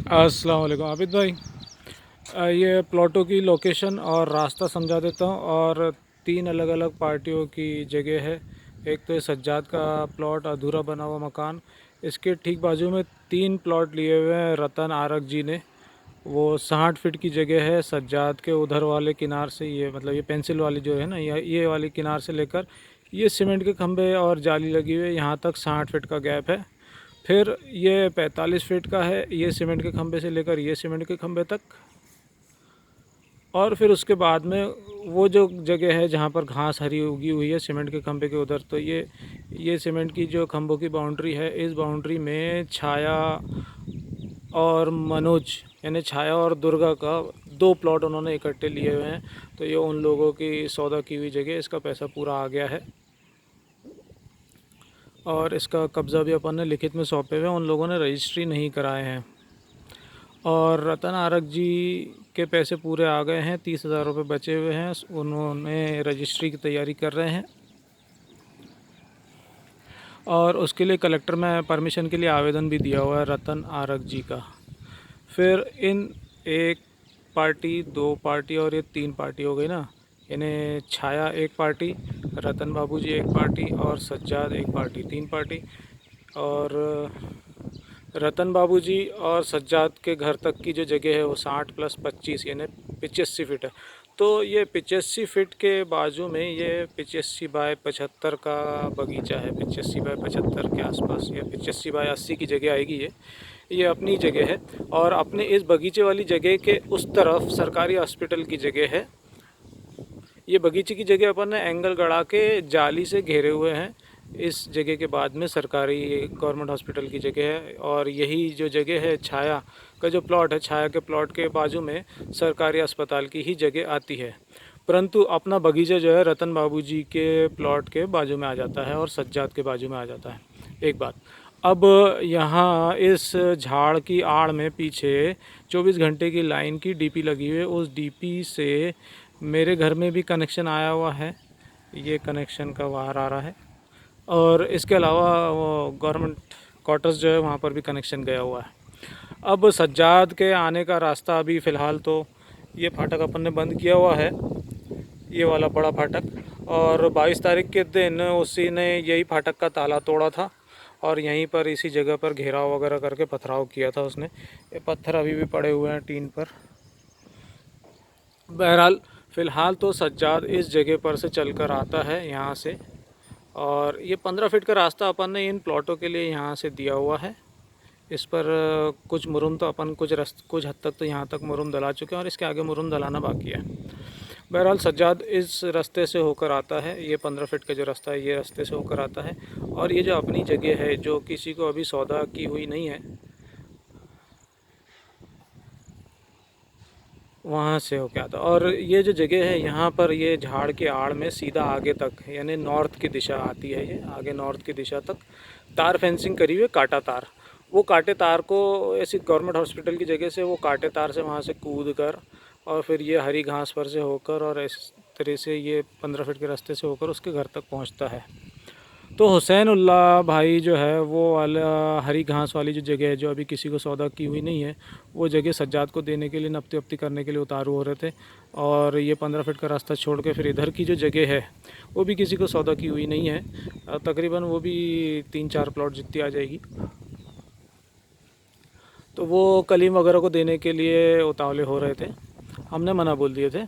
अस्सलाम वालेकुम आबिद भाई। ये प्लॉटों की लोकेशन और रास्ता समझा देता हूँ। और तीन अलग अलग पार्टियों की जगह है। एक तो ये सज्जाद का प्लॉट, अधूरा बना हुआ मकान। इसके ठीक बाजू में तीन प्लॉट लिए हुए हैं रतन आरक जी ने। वो 60 फीट की जगह है सज्जाद के उधर वाले किनार से, ये मतलब ये पेंसिल वाली जो है ना, ये वाली किनार से लेकर ये सीमेंट के खंभे और जाली लगी हुई है यहाँ तक 60 फीट का गैप है। फिर ये 45 फीट का है ये सीमेंट के खंभे से लेकर ये सीमेंट के खंभे तक। और फिर उसके बाद में वो जो जगह है जहाँ पर घास हरी उगी हुई है सीमेंट के खंभे के उधर, तो ये सीमेंट की जो खंभों की बाउंड्री है, इस बाउंड्री में छाया और मनोज यानी छाया और दुर्गा का दो प्लॉट उन्होंने इकट्ठे लिए हुए हैं। तो ये उन लोगों की सौदा की हुई जगह, इसका पैसा पूरा आ गया है और इसका कब्ज़ा भी अपन ने लिखित में सौंपे हुए हैं। उन लोगों ने रजिस्ट्री नहीं कराए हैं। और रतन आरक जी के पैसे पूरे आ गए हैं, 30,000 रुपये बचे हुए हैं, उन्होंने रजिस्ट्री की तैयारी कर रहे हैं और उसके लिए कलेक्टर में परमिशन के लिए आवेदन भी दिया हुआ है रतन आरक जी का। फिर इन एक पार्टी, दो पार्टी और ये तीन पार्टी हो गई ना। इन्हें छाया एक पार्टी, रतन बाबू जी एक पार्टी और सज्जाद एक पार्टी, तीन पार्टी। और रतन बाबू जी और सज्जाद के घर तक की जो जगह है वो 60 प्लस 25 यानी 85 फीट है। तो ये 85 फीट के बाजू में ये 85 बाय 75 का बगीचा है। 85 बाय 75 के आसपास या 85 बाय 80 की जगह आएगी ये अपनी जगह है। और अपने इस बगीचे वाली जगह के उस तरफ सरकारी हॉस्पिटल की जगह है। ये बगीचे की जगह अपन ने एंगल गड़ा के जाली से घेरे हुए हैं। इस जगह के बाद में सरकारी गवर्नमेंट हॉस्पिटल की जगह है। और यही जो जगह है छाया का जो प्लॉट है, छाया के प्लॉट के बाजू में सरकारी अस्पताल की ही जगह आती है। परंतु अपना बगीचा जो है रतन बाबू जी के प्लॉट के बाजू में आ जाता है और सज्जाद के बाजू में आ जाता है। एक बात, अब यहाँ इस झाड़ की आड़ में पीछे 24 घंटे की लाइन की डीपी लगी हुई है। उस डीपी से मेरे घर में भी कनेक्शन आया हुआ है, ये कनेक्शन का वायर आ रहा है। और इसके अलावा वो गवर्नमेंट क्वार्टर्स जो है वहाँ पर भी कनेक्शन गया हुआ है। अब सज्जाद के आने का रास्ता अभी फ़िलहाल तो ये फाटक अपन ने बंद किया हुआ है, ये वाला बड़ा फाटक। और 22 तारीख के दिन उसी ने यही फाटक का ताला तोड़ा था और यहीं पर इसी जगह पर घेराव वगैरह करके पथराव किया था उसने। ये पत्थर अभी भी पड़े हुए हैं टीन पर। बहरहाल फ़िलहाल तो सज्जाद इस जगह पर से चलकर आता है यहाँ से। और ये 15 फीट का रास्ता अपन ने इन प्लॉटों के लिए यहाँ से दिया हुआ है। इस पर कुछ मुरुम तो अपन कुछ हद तक तो यहाँ तक मुरुम डला चुके हैं और इसके आगे मुरुम डलाना बाकी है। बहरहाल सज्जाद इस रास्ते से होकर आता है, ये 15 फीट का जो रास्ता है ये रास्ते से होकर आता है। और ये जो अपनी जगह है जो किसी को अभी सौदा की हुई नहीं है, वहाँ से होके आता। और ये जो जगह है यहाँ पर ये झाड़ के आड़ में सीधा आगे तक यानी नॉर्थ की दिशा आती है। ये आगे नॉर्थ की दिशा तक तार फेंसिंग करी हुई है, काटा तार। वो काटे तार को ऐसी गवर्नमेंट हॉस्पिटल की जगह से वो काटे तार से वहाँ से कूद कर और फिर ये हरी घास पर से होकर और इस तरह से ये 15 फीट के रास्ते से होकर उसके घर तक पहुँचता है। तो हुसैन उल्लाह भाई जो है वो वाला हरी घास वाली जो जगह है जो अभी किसी को सौदा की हुई नहीं है, वो जगह सज्जाद को देने के लिए नपती वप्ती करने के लिए उतारू हो रहे थे। और ये 15 फीट का रास्ता छोड़ के फिर इधर की जो जगह है वो भी किसी को सौदा की हुई नहीं है। तकरीबन वो भी 3-4 प्लॉट जितनी आ जाएगी। तो वो कलीम वगैरह को देने के लिए उतावले हो रहे थे, हमने मना बोल दिए थे।